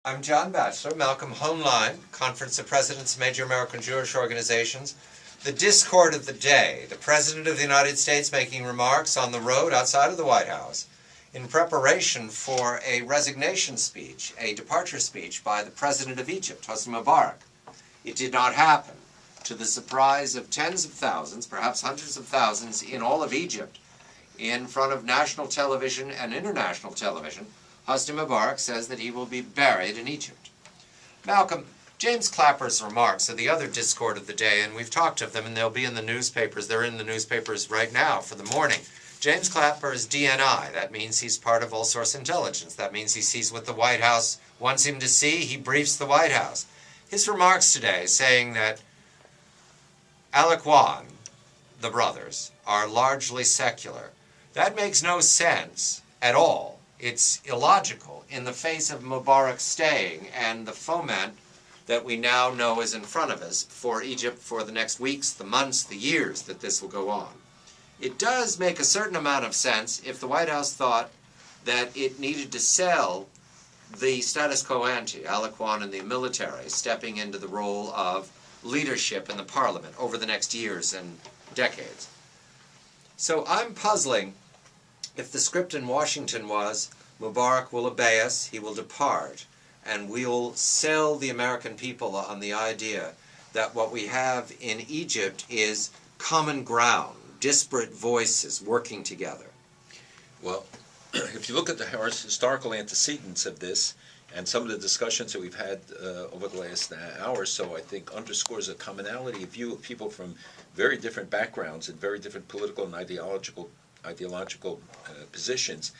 I'm John Batchelor, Malcolm Hoenlein, Conference of Presidents of Major American Jewish Organizations. The discord of the day, the President of the United States making remarks on the road outside of the White House in preparation for a resignation speech, a departure speech by the President of Egypt, Hosni Mubarak. It did not happen, to the surprise of tens of thousands, perhaps hundreds of thousands in all of Egypt, in front of national television and international television. Hosni Mubarak says that he will be buried in Egypt. Malcolm, James Clapper's remarks are the other discord of the day, and we've talked of them, and they'll be in the newspapers. They're in the newspapers right now for the morning. James Clapper is DNI. That means he's part of all source intelligence. That means he sees what the White House wants him to see. He briefs the White House. His remarks today saying that Aliquan, the brothers, are largely secular. That makes no sense at all. It's illogical in the face of Mubarak staying and the foment that we now know is in front of us for Egypt for the next weeks, the months, the years that this will go on. It does make a certain amount of sense if the White House thought that it needed to sell the status quo ante, Aliquan and the military, stepping into the role of leadership in the parliament over the next years and decades. So I'm puzzling if the script in Washington was, Mubarak will obey us, he will depart, and we'll sell the American people on the idea that what we have in Egypt is common ground, disparate voices working together. Well, if you look at the historical antecedents of this, and some of the discussions that we've had over the last hour or so, I think underscores a commonality of view of people from very different backgrounds and very different political and ideological positions,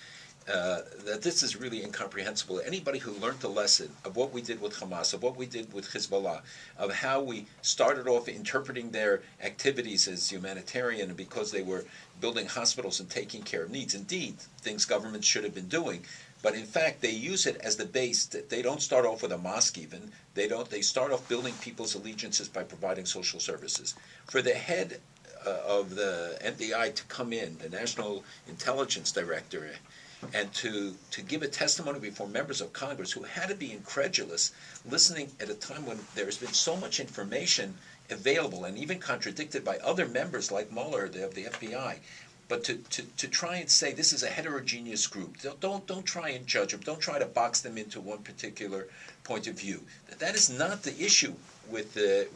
that this is really incomprehensible. Anybody who learned the lesson of what we did with Hamas, of what we did with Hezbollah, of how we started off interpreting their activities as humanitarian because they were building hospitals and taking care of needs, indeed, things governments should have been doing, but in fact they use it as the base. They don't start off with a mosque even. They start off building people's allegiances by providing social services. For the head of the NDI to come in, the National Intelligence Director, and to give a testimony before members of Congress who had to be incredulous, listening at a time when there's been so much information available and even contradicted by other members like Mueller of the FBI. But to try and say this is a heterogeneous group, don't try and judge them, don't try to box them into one particular point of view. That is not the issue with there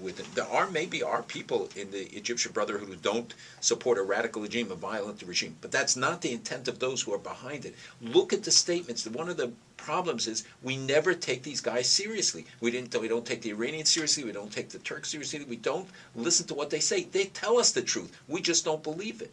maybe are people in the Egyptian Brotherhood who don't support a radical regime, a violent regime, but that's not the intent of those who are behind it. Look at the statements. One of the problems is we never take these guys seriously. We don't take the Iranians seriously. We don't take the Turks seriously. We don't listen to what they say. They tell us the truth. We just don't believe it.